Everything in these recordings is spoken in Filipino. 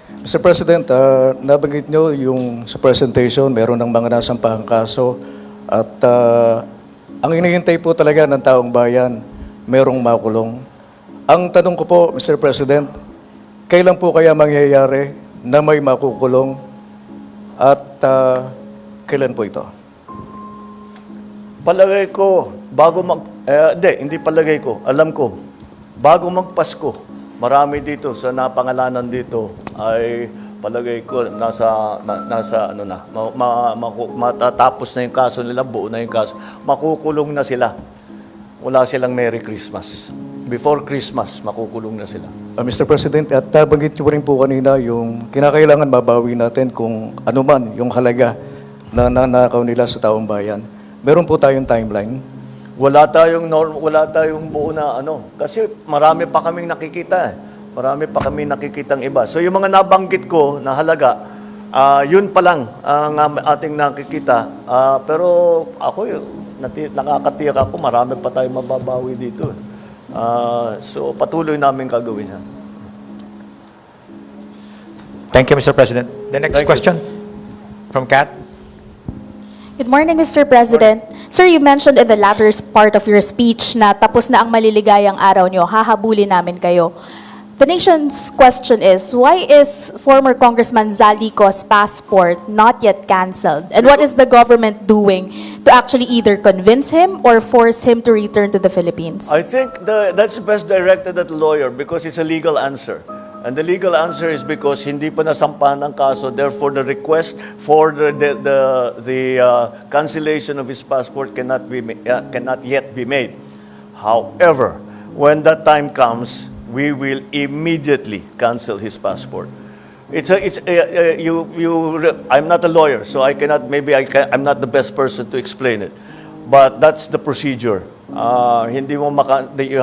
Mr. President, nabanggit nyo yung sa presentation, meron ng mga nasampahang kaso at ang hinihintay po talaga ng taong bayan, merong makulong. Ang tanong ko po, Mr. President, kailan po kaya mangyayari na may makukulong at kailan po ito? Palagay ko, hindi palagay ko, alam ko, bago magpasko, marami dito sa napangalanan dito ay palagay ko matatapos na yung kaso nila, buo na yung kaso, makukulong na sila. Wala silang Merry Christmas. Before Christmas, makukulong na sila. Mr. President, at nabanggit nyo rin po kanina yung kinakailangan mabawi natin kung ano man yung halaga na nanakaw nila sa taong bayan. Meron po tayong timeline. Wala tayong buo na kasi marami pa kaming nakikita. Marami pa kaming nakikitang iba. So yung mga nabanggit ko na halaga, yun pa lang ang ating nakikita. Pero ako, nakakatiyak ako, marami pa tayong mababawi dito. So patuloy namin gagawin yan. Thank you, Mr. President. The next question from Kat. Good morning, Mr. President. Sir, you mentioned in the latter part of your speech na tapos na ang maliligayang araw nyo, hahabulin namin kayo. The nation's question is, why is former Congressman Zaldico's passport not yet canceled? And what is the government doing to actually either convince him or force him to return to the Philippines? I think that's best directed at the lawyer because it's a legal answer. And the legal answer is because hindi pa nasampahan ang kaso, therefore the request for the cancellation of his passport cannot yet be made. However, when that time comes, we will immediately cancel his passport. I'm not a lawyer, so I'm not the best person to explain it. But that's the procedure. You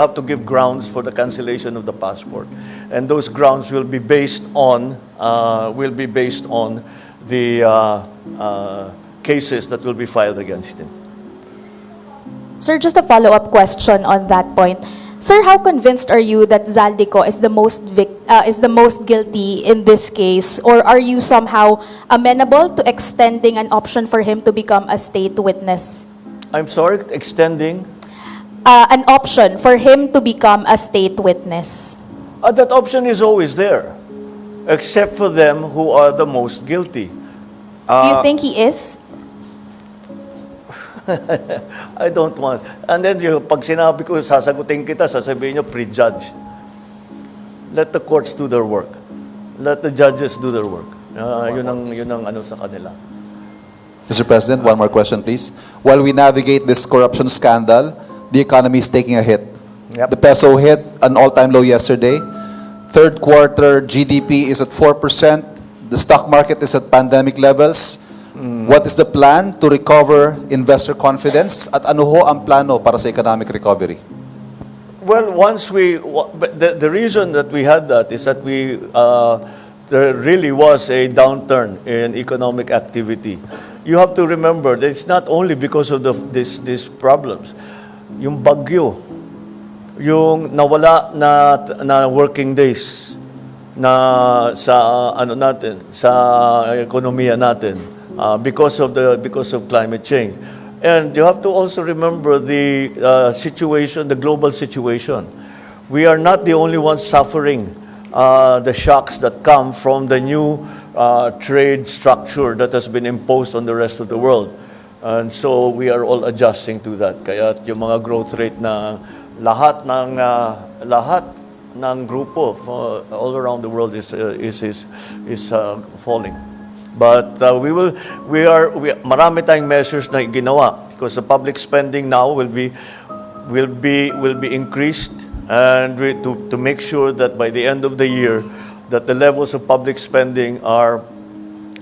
have to give grounds for the cancellation of the passport, and those grounds will be based on the cases that will be filed against him. Sir, just a follow-up question on that point. Sir, how convinced are you that Zaldico is the most guilty in this case, or are you somehow amenable to extending an option for him to become a state witness? I'm sorry, extending? An option for him to become a state witness. That option is always there, except for them who are the most guilty. Do you think he is? I don't want. And then pag sinabi ko, sasagutin kita, sasabihin nyo, prejudged. Let the courts do their work. Let the judges do their work. Yun ang sa kanila. Mr. President, one more question, please. While we navigate this corruption scandal, the economy is taking a hit. Yep. The peso hit an all-time low yesterday. Third quarter GDP is at 4%. The stock market is at pandemic levels. What is the plan to recover investor confidence? At ano ho ang plano para sa economic recovery? Well, the reason that we had that is that there really was a downturn in economic activity. You have to remember that it's not only because of these problems. Yung bagyo, yung nawala na working days na sa ekonomiya natin because of climate change. And you have to also remember the global situation. We are not the only ones suffering the shocks that come from the new trade structure that has been imposed on the rest of the world. And so we are all adjusting to that. Kaya yung mga growth rate na lahat ng grupo all around the world is falling. But marami tayong measures na ginawa because the public spending now will be increased, and to make sure that by the end of the year that the levels of public spending are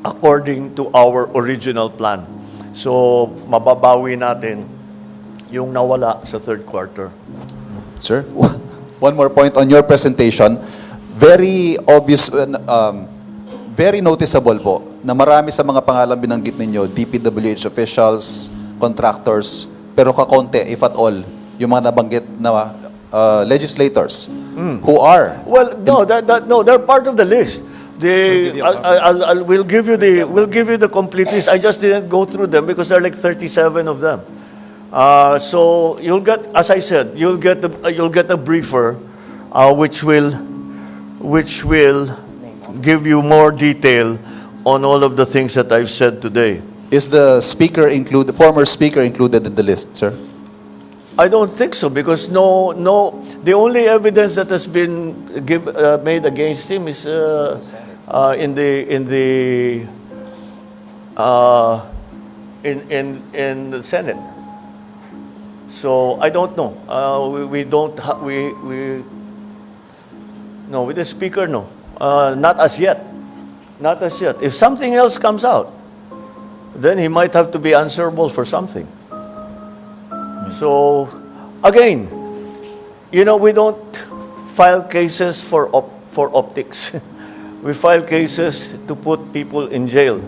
according to our original plan. So mababawi natin yung nawala sa third quarter. Sir, one more point on your presentation. Very obvious, very noticeable po na marami sa mga pangalan binanggit ninyo, DPWH officials, contractors, pero kakonte, if at all, yung mga nabanggit na legislators who are... Well, no, they're part of the list. We'll give you the complete list. I just didn't go through them because there are like 37 of them. So you'll get, as I said, you'll get a briefer, which will give you more detail on all of the things that I've said today. Is the former speaker included in the list, sir? I don't think so because no. The only evidence that has been made against him is in the Senate. So I don't know. No, with the speaker, no. Not as yet. Not as yet. If something else comes out, then he might have to be answerable for something. So, again, we don't file cases for optics. We file cases to put people in jail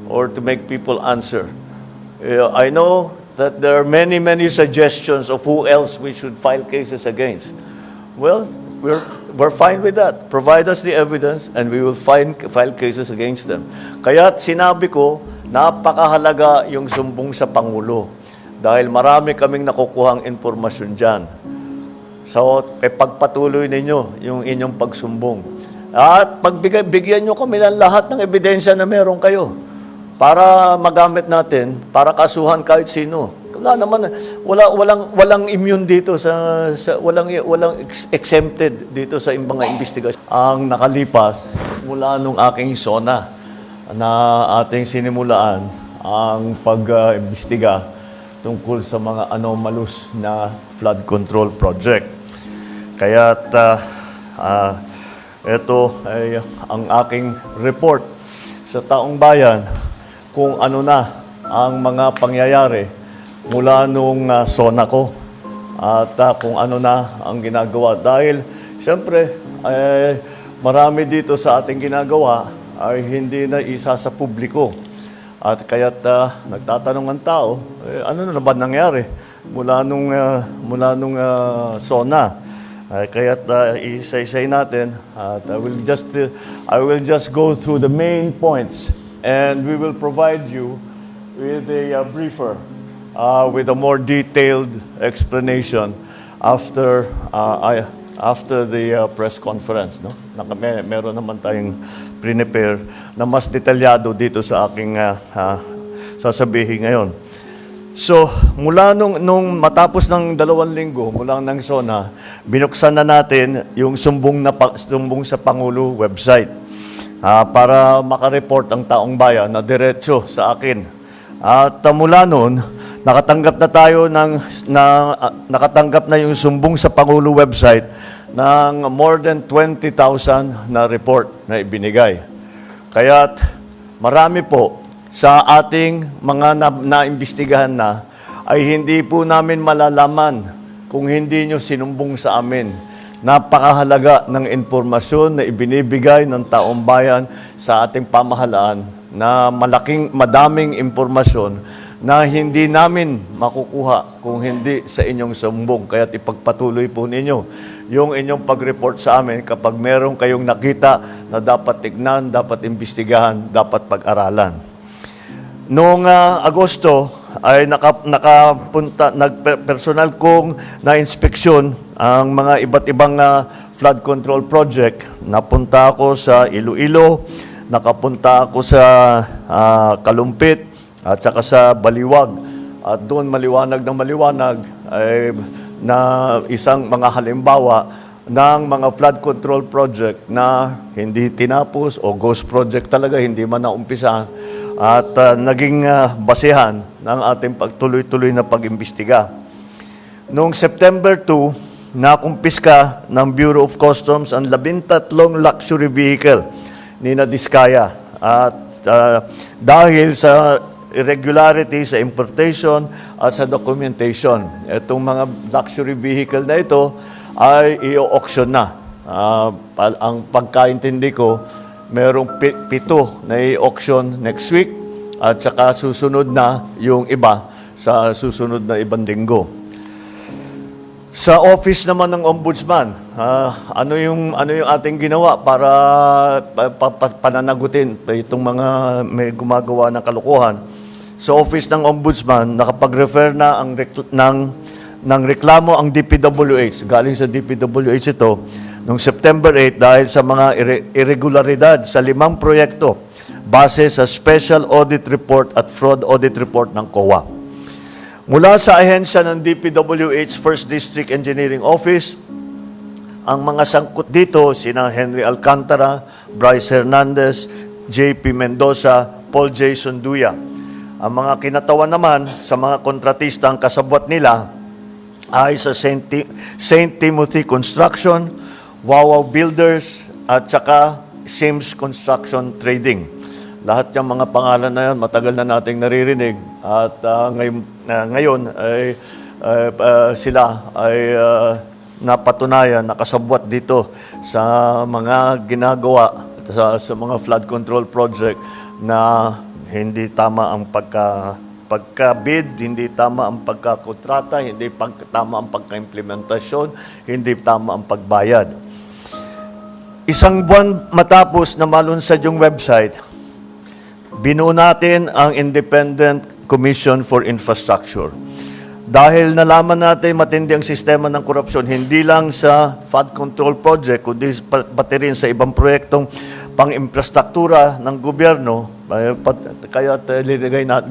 or to make people answer. I know that there are many, many suggestions of who else we should file cases against. Well, we're fine with that. Provide us the evidence and we will file cases against them. Kaya't sinabi ko, napakahalaga yung sumbong sa Pangulo dahil marami kaming nakukuhang impormasyon dyan. So, pagpatuloy ninyo yung inyong pagsumbong. At bigyan nyo kami ng lahat ng ebidensya na meron kayo para magamit natin, para kasuhan kahit sino. Walang immune dito walang exempted dito sa mga investigasyon. Ang nakalipas mula nung aking SONA na ating sinimulaan ang pag-imbestiga tungkol sa mga anomalous na flood control project. Kaya't ito ay ang aking report sa taong bayan kung ano na ang mga pangyayari mula nung SONA ko at kung ano na ang ginagawa. Dahil, siyempre, marami dito sa ating ginagawa ay hindi na isa sa publiko. At kaya't nagtatanong ang tao, ano na ba nangyari mula nung SONA? Kaya't isa-isay natin at I will just go through the main points and we will provide you with a briefer with a more detailed explanation after the press conference. No? Meron naman tayong prepare na mas detalyado dito sa aking sasabihin ngayon. So, mula nung matapos ng 2 linggo, mula ng SONA, binuksan na natin yung sumbong sa Pangulo website para makareport ang taong bayan na diretso sa akin. At mula noon, nakatanggap na yung sumbong sa Pangulo website ng more than 20,000 na report na ibinigay. Kaya't marami po sa ating mga naimbestigahan na ay hindi po namin malalaman kung hindi nyo sinumbong sa amin. Napakahalaga ng impormasyon na ibinibigay ng taong bayan sa ating pamahalaan na madaming impormasyon na hindi namin makukuha kung hindi sa inyong sumbong. Kaya't ipagpatuloy po ninyo yung inyong pag-report sa amin kapag meron kayong nakita na dapat tignan, dapat imbestigahan, dapat pag-aralan. Noong Agosto ay personal kong na-inspeksyon ang mga iba't ibang flood control project. Napunta ako sa Iloilo, nakapunta ako sa Kalumpit, at saka sa Baliwag. At doon maliwanag ay na isang mga halimbawa ng mga flood control project na hindi tinapos o ghost project talaga, hindi man naumpisahan at naging basehan ng ating pagtuloy-tuloy na pag-imbestiga. Noong September 2, nakumpiska ng Bureau of Customs ang 13 luxury vehicle ni Diskaya. At dahil sa irregularity sa importation at sa documentation, itong mga luxury vehicle na ito ay i-auction na. Ang pagkaintindi ko, merong 7 na i-auction next week at saka susunod na yung iba sa susunod na ibang linggo. Sa office naman ng Ombudsman, ano yung ating ginawa para pananagutin itong mga may gumagawa ng kalokohan? Sa office ng Ombudsman, nakapag-refer na ng reklamo ang DPWH. Galing sa DPWH ito noong September 8 dahil sa mga irregularidad sa 5 proyekto base sa Special Audit Report at Fraud Audit Report ng COA. Mula sa ahensya ng DPWH First District Engineering Office, ang mga sangkot dito sina Henry Alcantara, Bryce Hernandez, JP Mendoza, Paul Jason Duya. Ang mga kinatawan naman sa mga kontratistang kasabwat nila ay sa St. Timothy Construction, Wawaw Builders, at saka Sims Construction Trading. Lahat yung mga pangalan na yan, matagal na nating naririnig. At ngayon ay sila ay napatunayan, nakasabwat dito sa mga ginagawa, sa mga flood control project na hindi tama ang pagka-bid, hindi tama ang pagkakontrata, hindi tama ang pagka-implementasyon, hindi tama ang pagbayad. Isang buwan matapos na malunsad yung website, binuo natin ang Independent Commission for Infrastructure. Dahil nalaman natin matindi ang sistema ng korupsyon, hindi lang sa flood control project, kundi pati rin sa ibang proyektong pang-infrastruktura ng gobyerno, kaya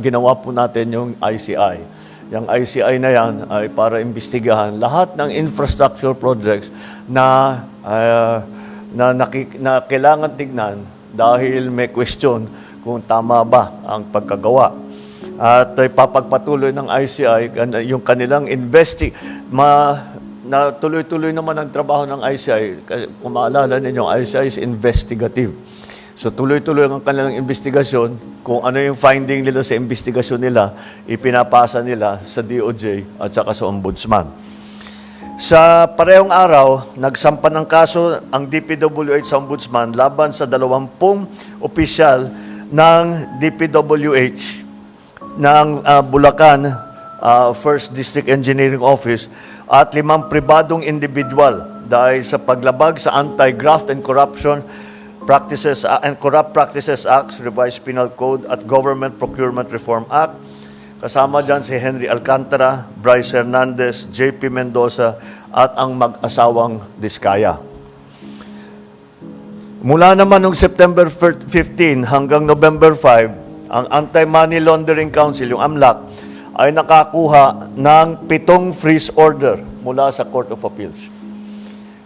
ginawa po natin yung ICI. Yung ICI na yan ay para imbestigahan lahat ng infrastructure projects na kailangan tignan dahil may question kung tama ba ang pagkagawa. At papagpatuloy ng ICI yung kanilang na tuloy-tuloy naman ang trabaho ng ICI. Kung maalala ninyo, ICI is investigative. So tuloy-tuloy ang kanilang investigasyon. Kung ano yung finding nila sa investigasyon nila, ipinapasa nila sa DOJ at saka sa Ombudsman. Sa parehong araw, nagsampa ng kaso ang DPWH sa Ombudsman laban sa 20 opisyal ng DPWH ng Bulacan First District Engineering Office at 5 pribadong individual dahil sa paglabag sa Anti-Graft and Corruption Practices and Corrupt Practices Act, Revised Penal Code at Government Procurement Reform Act. Kasama dyan si Henry Alcantara, Bryce Hernandez, JP Mendoza at ang mag-asawang Diskaya. Mula naman noong September 15 hanggang November 5, ang Anti-Money Laundering Council, yung AMLAC, ay nakakuha ng 7 freeze order mula sa Court of Appeals.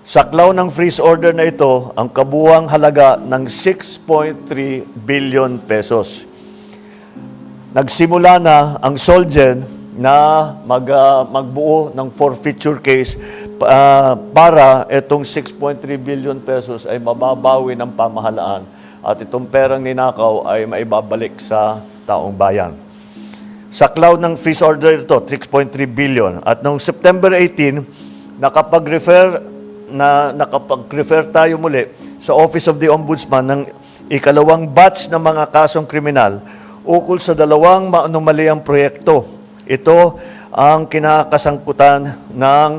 Saklaw ng freeze order na ito ang kabuuang halaga ng 6.3 billion pesos. Nagsimula na ang Solgen na magbuo ng forfeiture case para itong 6.3 billion pesos ay mababawi ng pamahalaan at itong perang ninakaw ay maibabalik sa taong bayan. Saklaw ng freeze order ito, 6.3 billion. At noong September 18, nakapag-refer tayo muli sa Office of the Ombudsman ng ikalawang batch ng mga kasong kriminal ukol sa 2 maanomaliang proyekto. Ito ang kinakasangkutan ng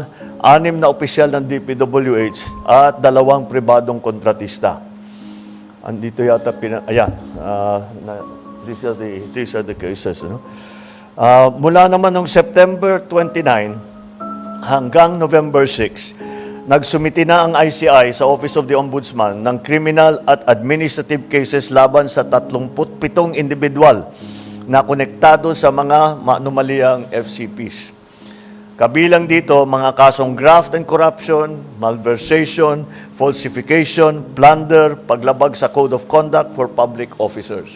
6 na opisyal ng DPWH at 2 pribadong kontratista. Andito yata these are the cases. No? Mula naman noong September 29 hanggang November 6, nagsumiti na ang ICI sa Office of the Ombudsman ng criminal at administrative cases laban sa 37 individual na konektado sa mga maanomaliang FCPs. Kabilang dito mga kasong graft and corruption, malversation, falsification, plunder, paglabag sa Code of Conduct for Public Officers.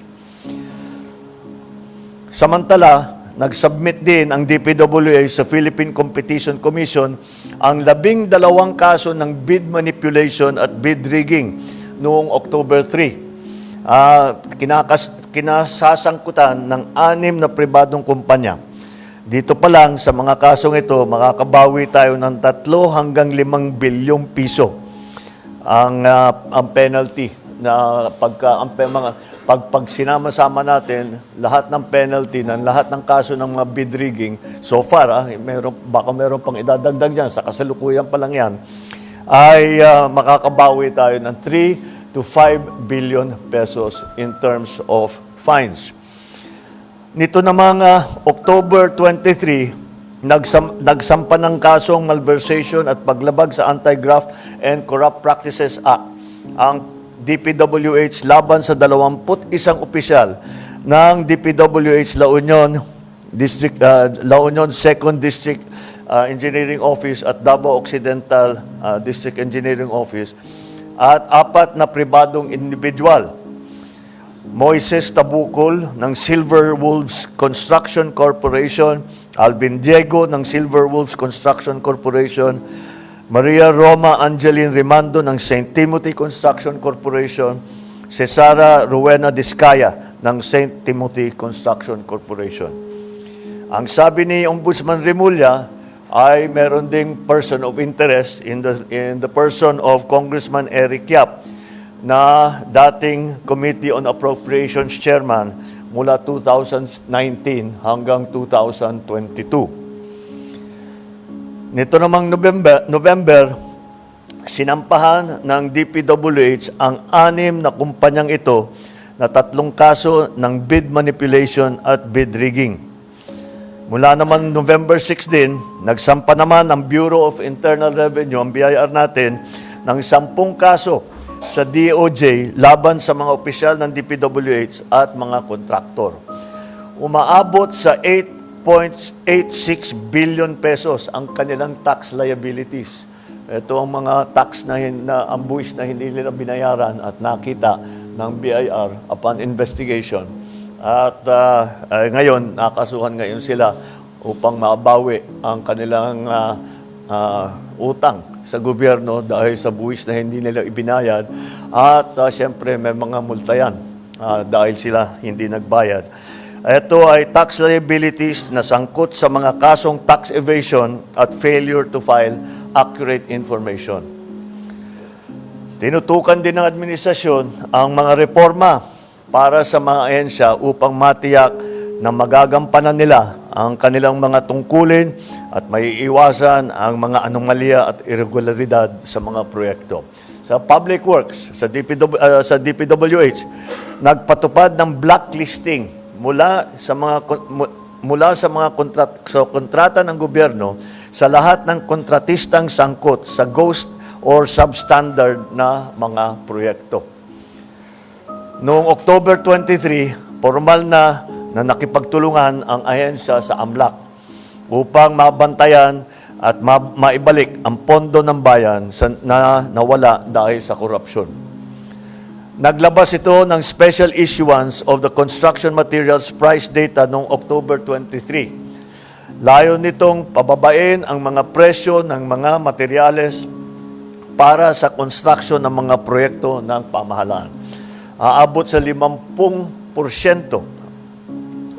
Samantala, nag-submit din ang DPWH sa Philippine Competition Commission ang 12 kaso ng bid manipulation at bid rigging noong October 3. Kinasasangkutan ng 6 na pribadong kumpanya. Dito pa lang sa mga kasong ito, makakabawi tayo ng 3 hanggang 5 bilyong piso ang penalty na pag sinama-sama natin lahat ng penalty ng lahat ng kaso ng mga bid rigging so far, baka meron pang idadagdag diyan sa kasalukuyan pa lang yan, ay makakabawi tayo ng 3 to 5 billion pesos in terms of fines. Nito namang October 23, nagsampa ng kasong malversation at paglabag sa Anti-Graft and Corrupt Practices Act ang DPWH laban sa 21 opisyal ng DPWH La Union La Union 2nd District Engineering Office at Davao Occidental District Engineering Office at 4 na pribadong individual. Moises Tabukol ng Silver Wolves Construction Corporation, Alvin Diego ng Silver Wolves Construction Corporation, Maria Roma Angeline Rimando ng St. Timothy Construction Corporation, Cesara Rowena Discaya ng St. Timothy Construction Corporation. Ang sabi ni Ombudsman Remulla ay meron ding person of interest in the person of Congressman Eric Yap na dating Committee on Appropriations Chairman mula 2019 hanggang 2022. Nito namang November, sinampahan ng DPWH ang 6 na kumpanyang ito na 3 kaso ng bid manipulation at bid rigging. Mula naman November 16, nagsampa naman ang Bureau of Internal Revenue, ang BIR natin, ng 10 kaso sa DOJ laban sa mga opisyal ng DPWH at mga kontraktor. Umaabot sa 8.86 billion pesos ang kanilang tax liabilities. Ito ang mga tax na ang buwis na hindi nila binayaran at nakita ng BIR upon investigation. At ngayon, nakasuhan ngayon sila upang mabawi ang kanilang utang sa gobyerno dahil sa buwis na hindi nila ibinayad. At siyempre, may mga multa yan dahil sila hindi nagbayad. Ito ay tax liabilities na sangkot sa mga kasong tax evasion at failure to file accurate information. Tinutukan din ng administrasyon ang mga reforma para sa mga ahensya upang matiyak na magagampanan nila ang kanilang mga tungkulin at maiiwasan ang mga anomalya at irregularidad sa mga proyekto. Sa Public Works, sa DPWH, nagpatupad ng blacklisting mula sa mga kontrata ng gobyerno sa lahat ng kontratistang sangkot sa ghost or substandard na mga proyekto. Noong October 23, formal na nakipagtulungan ang ahensya sa AMLAC upang mabantayan at maibalik ang pondo ng bayan na nawala dahil sa korupsyon. Naglabas ito ng special issuance of the construction materials price data noong October 23. Layo nitong pababain ang mga presyo ng mga materyales para sa construction ng mga proyekto ng pamahalaan. Aabot sa 50%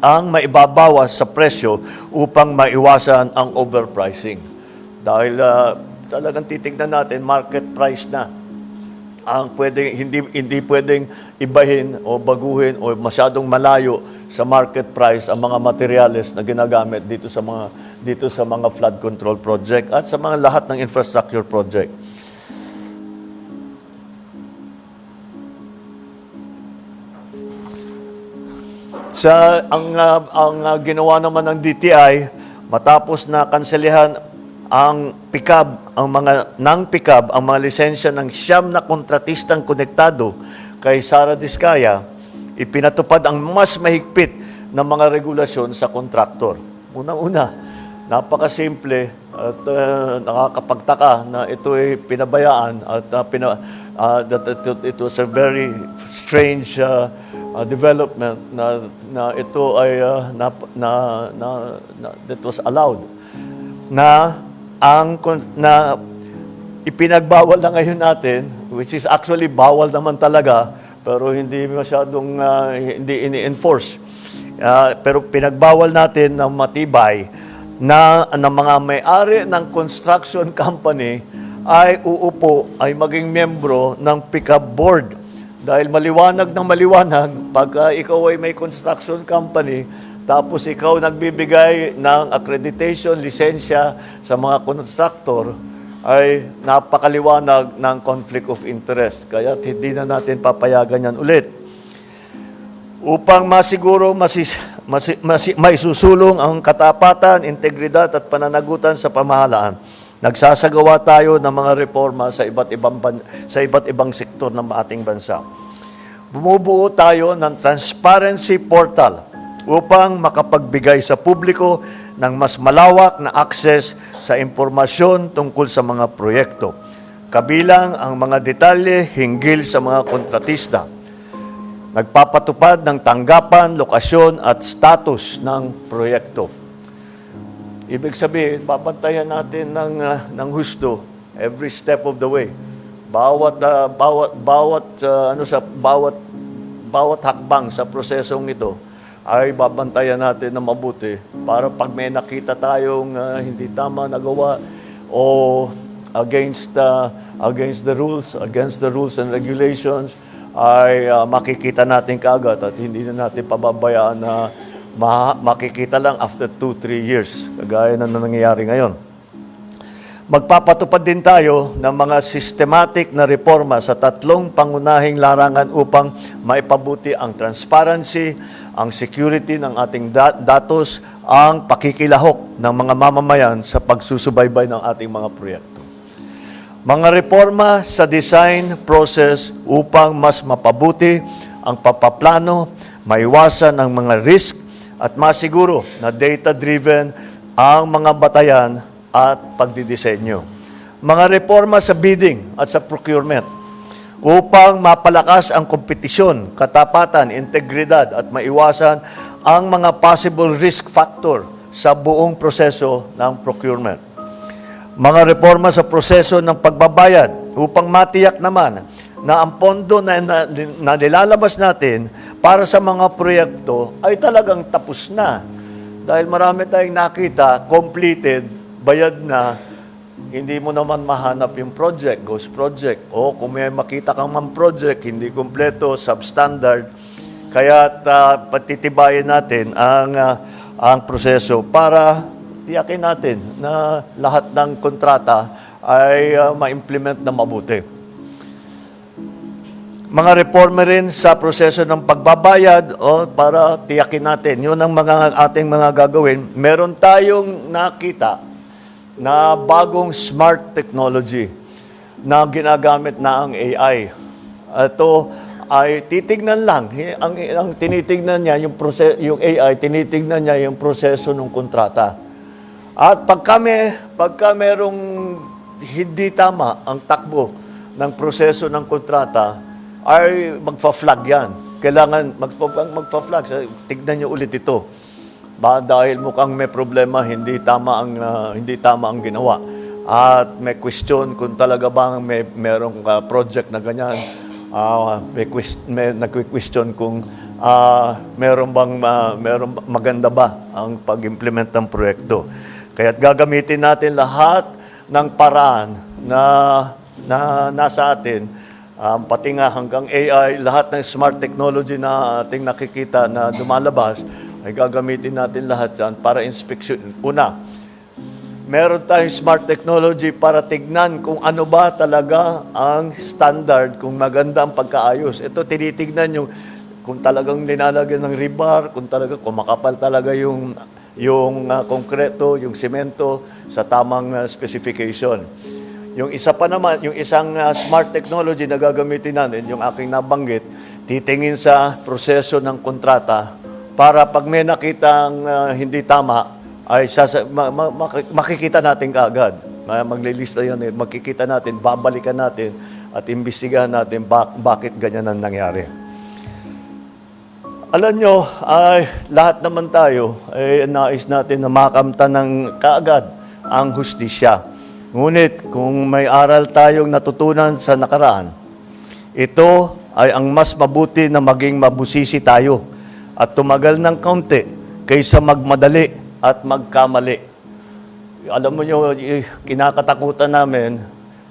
ang maibabawas sa presyo upang maiwasan ang overpricing. Dahil talagang titignan natin, market price na ang hindi pwedeng ibahin o baguhin o masyadong malayo sa market price ang mga materyales na ginagamit dito sa mga flood control project at sa mga lahat ng infrastructure project. Ang ginawa naman ng DTI matapos na kanselihan ang PICAB, ang mga lisensya ng 9 na kontratistang konektado kay Sara Discaya, ipinatupad ang mas mahigpit na mga regulasyon sa kontraktor. Unang-una, napakasimple at nakakapagtaka na ito ay pinabayaan at it was a very strange development na ito ay that was allowed na ipinagbawal na ngayon natin, which is actually bawal naman talaga, pero hindi masyadong hindi ini-enforce. Pero pinagbawal natin ng matibay na mga may-ari ng construction company ay maging membro ng PICAB board Dahil maliwanag na maliwanag, pagka ikaw ay may construction company, tapos ikaw nagbibigay ng accreditation, lisensya sa mga contractor, ay napakaliwanag ng conflict of interest. Kaya hindi na natin papayagan yan ulit. Upang masiguro maisusulong ang katapatan, integridad at pananagutan sa pamahalaan, nagsasagawa tayo ng mga reforma sa iba't ibang sektor ng ating bansa. Bumubuo tayo ng transparency portal upang makapagbigay sa publiko ng mas malawak na access sa impormasyon tungkol sa mga proyekto, kabilang ang mga detalye hinggil sa mga kontratista. Nagpapatupad ng tanggapan, lokasyon at status ng proyekto. Ibig sabihin, babantayan natin ng husto every step of the way. Bawat hakbang sa prosesong ito ay babantayan natin na mabuti para pag may nakita tayong hindi tama nagawa o against the rules and regulations, ay makikita natin kaagad at hindi na natin pababayaan na makikita lang after 2-3 years, kagaya na nangyayari ngayon. Magpapatupad din tayo ng mga systematic na reforma sa 3 pangunahing larangan upang maipabuti ang transparency, ang security ng ating datos, ang pakikilahok ng mga mamamayan sa pagsusubaybay ng ating mga proyekto. Mga reforma sa design process upang mas mapabuti ang papaplano, maiwasan ang mga risk at masiguro na data-driven ang mga batayan at pagdidisenyo. Mga reforma sa bidding at sa procurement upang mapalakas ang kompetisyon, katapatan, integridad at maiwasan ang mga possible risk factor sa buong proseso ng procurement. Mga reforma sa proseso ng pagbabayad upang matiyak naman na ang pondo na nilalabas natin para sa mga proyekto ay talagang tapos na. Dahil marami tayong nakita, completed, bayad na, hindi mo naman mahanap yung project, ghost project. O kung may makita kang man project, hindi kumpleto, substandard, kaya patitibayin natin ang proseso para tiyakin natin na lahat ng kontrata ay ma-implement na mabuti. Mga reforma rin sa proseso ng pagbabayad para tiyakin natin. Yun ang ating mga gagawin. Meron tayong nakita na bagong smart technology na ginagamit na ang AI. Ito ay titignan lang. Ang tinitignan niya, yung AI, tinitignan niya yung proseso ng kontrata. At pagka merong hindi tama ang takbo ng proseso ng kontrata, ay magfa-flag yan. Kailangan magfa-flag. Tignan nyo ulit ito. Dahil mukhang may problema, hindi tama ang ginawa. At may question kung talaga bang merong project na ganyan. May nagque-question kung merong maganda ba ang pag-implement ng proyekto. Kaya't gagamitin natin lahat ng paraan na nasa atin, pati nga hanggang AI, lahat ng smart technology na ating nakikita na lumalabas, ay gagamitin natin lahat yan para inspection. Una, meron tayong smart technology para tignan kung ano ba talaga ang standard, kung maganda ang pagkaayos. Ito, tinitignan yung kung talagang nilalagyan ng rebar, kung makapal talaga yung konkreto, yung semento sa tamang specification. Yung isa pa naman, yung isang smart technology na gagamitin natin, yung aking nabanggit, titingin sa proseso ng kontrata para pag may nakitang hindi tama, ay makikita natin kaagad. Maglilista yan, makikita natin, babalikan natin at imbestigahan natin bakit ganyan ang nangyari. Alam nyo, ay lahat naman tayo ay nais natin na makamtan ng kaagad ang hustisya. Ngunit kung may aral tayong natutunan sa nakaraan, ito ay ang mas mabuti na maging mabusisi tayo at tumagal ng kaunti kaysa magmadali at magkamali. Alam mo nyo, kinakatakutan namin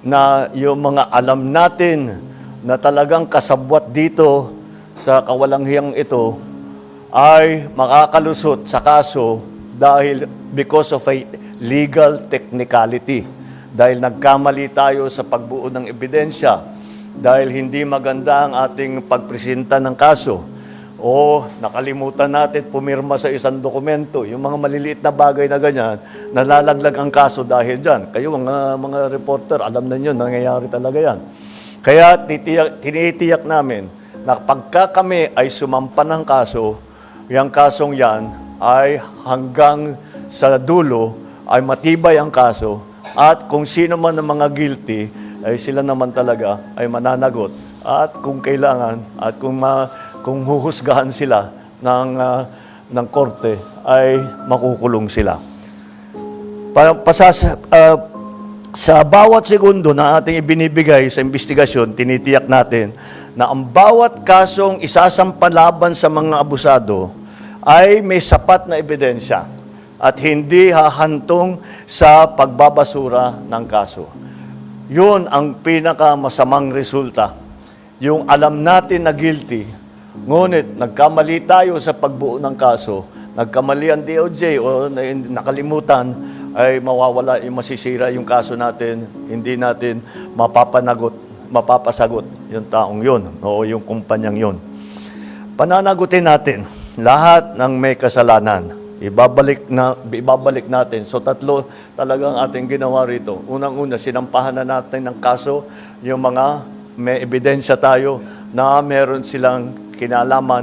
na yung mga alam natin na talagang kasabwat dito sa kawalanghiyang ito ay makakalusot sa kaso dahil because of a legal technicality. Dahil nagkamali tayo sa pagbuo ng ebidensya, dahil hindi maganda ang ating pagpresenta ng kaso, o nakalimutan natin pumirma sa isang dokumento, yung mga maliliit na bagay na ganyan, nalalaglag ang kaso dahil dyan. Kayo, mga reporter, alam na nyo, nangyayari talaga yan. Kaya tinitiyak namin na pagka kami ay sumampa ng kaso, yung kasong yan ay hanggang sa dulo ay matibay ang kaso at kung sino man ang mga guilty ay sila naman talaga ay mananagot at kung kailangan at kung huhusgahan sila ng korte ay makukulong sila. Sa bawat segundo na ating ibinibigay sa investigasyon, tinitiyak natin na ang bawat kasong isasampalaban sa mga abusado ay may sapat na ebidensya at hindi hahantong sa pagbabasura ng kaso. Yun ang pinakamasamang resulta. Yung alam natin na guilty, ngunit nagkamali tayo sa pagbuo ng kaso, nagkamali ang DOJ o nakalimutan, ay mawawala, masisira yung kaso natin, hindi natin mapapasagot yung taong yun o yung kumpanyang yun. Pananagutin natin lahat ng may kasalanan. Ibabalik natin. So tatlo talagang ating ginawa rito. Unang-una, sinampahan na natin ng kaso yung mga may ebidensya tayo na meron silang kinalaman